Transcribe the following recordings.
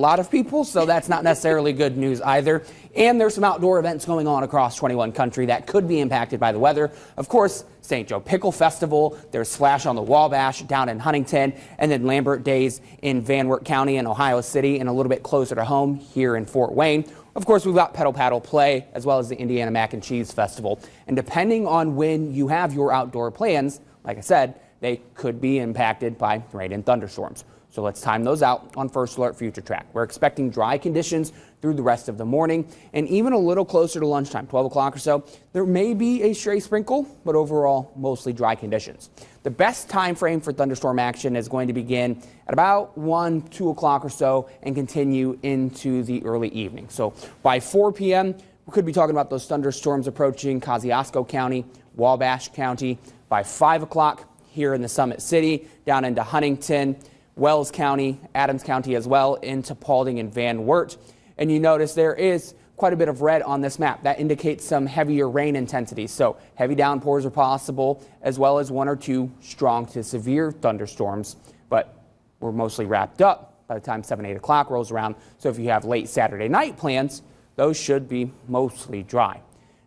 a lot of people, so that's not necessarily good news either. And there's some outdoor events going on across 21 country that could be impacted by the weather. Of course, St. Joe Pickle Festival, there's Splash on the Wabash down in Huntington, and then Lambert Days in Van Wert County and Ohio City, and a little bit closer to home here in Fort Wayne. Of course, we've got Pedal Paddle Play, as well as the Indiana Mac and Cheese Festival. And depending on when you have your outdoor plans, like I said, they could be impacted by rain and thunderstorms. So let's time those out on First Alert Future Track. We're expecting dry conditions through the rest of the morning, and even a little closer to lunchtime, 12 o'clock or so, there may be a stray sprinkle, but overall mostly dry conditions. The best time frame for thunderstorm action is going to begin at about 1, 2 o'clock or so and continue into the early evening. So by 4 p.m., we could be talking about those thunderstorms approaching Kosciuszko County, Wabash County. By 5 o'clock here in the Summit City, down into Huntington, Wells County, Adams County as well, into Paulding and Van Wert. And you notice there is quite a bit of red on this map. That indicates some heavier rain intensity. So heavy downpours are possible, as well as 1 or 2 strong to severe thunderstorms. But we're mostly wrapped up by the time 7, 8 o'clock rolls around. So if you have late Saturday night plans, those should be mostly dry.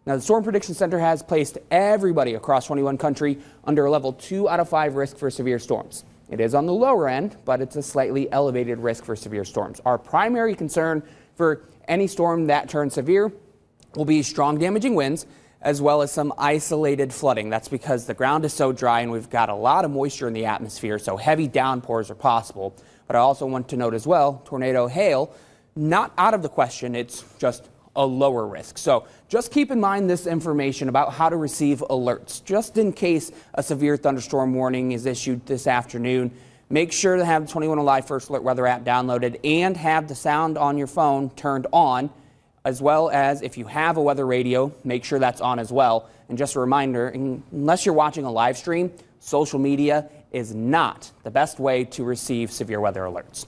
Now, the Storm Prediction Center has placed everybody across 21 country under a level 2 out of 5 risk for severe storms. It is on the lower end, but it's a slightly elevated risk for severe storms. Our primary concern for any storm that turns severe will be strong damaging winds, as well as some isolated flooding. That's because the ground is so dry and we've got a lot of moisture in the atmosphere, so heavy downpours are possible. But I also want to note as well, tornado hail, not out of the question, it's just a lower risk. So just keep in mind this information about how to receive alerts, just in case a severe thunderstorm warning is issued this afternoon. Make sure to have the 21Alive First Alert Weather app downloaded and have the sound on your phone turned on, as well as if you have a weather radio, make sure that's on as well. And just a reminder, unless you're watching a live stream, social media is not the best way to receive severe weather alerts.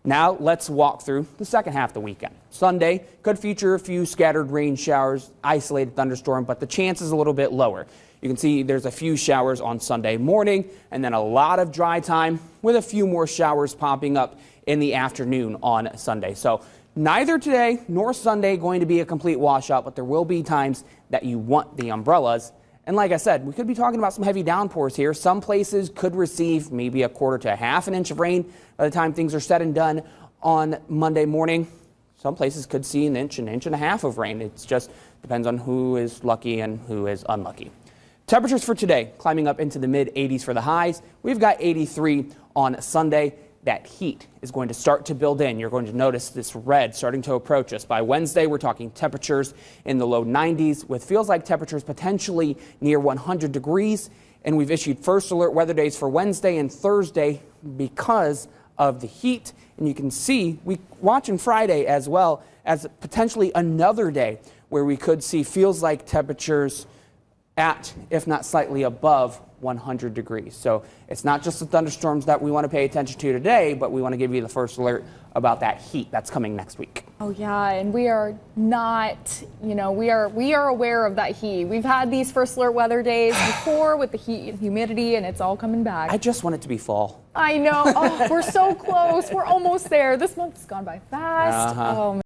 Now let's walk through the second half of the weekend. Sunday could feature a few scattered rain showers, isolated thunderstorm, but the chance is a little bit lower. You can see there's a few showers on Sunday morning and then a lot of dry time with a few more showers popping up in the afternoon on Sunday. So neither today nor Sunday going to be a complete washout, but there will be times that you want the umbrellas. And like I said, we could be talking about some heavy downpours here. Some places could receive maybe a quarter to a half an inch of rain by the time things are said and done on Monday morning. Some places could see an inch and a half of rain. It just depends on who is lucky and who is unlucky. Temperatures for today climbing up into the mid 80s for the highs. We've got 83 on Sunday. That heat is going to start to build in. You're going to notice this red starting to approach us. By Wednesday, we're talking temperatures in the low 90s with feels like temperatures potentially near 100 degrees. And we've issued first alert weather days for Wednesday and Thursday because of the heat. And you can see we watching Friday as well as potentially another day where we could see feels like temperatures at, if not slightly above, 100 degrees. So it's not just the thunderstorms that we want to pay attention to today, but we want to give you the first alert about that heat that's coming next week. Oh yeah, and we are not, we are aware of that heat. We've had these first alert weather days before with the heat and humidity, and it's all coming back. I just want it to be fall. I know. Oh, we're so close. We're almost there. This month's gone by fast. Oh, man.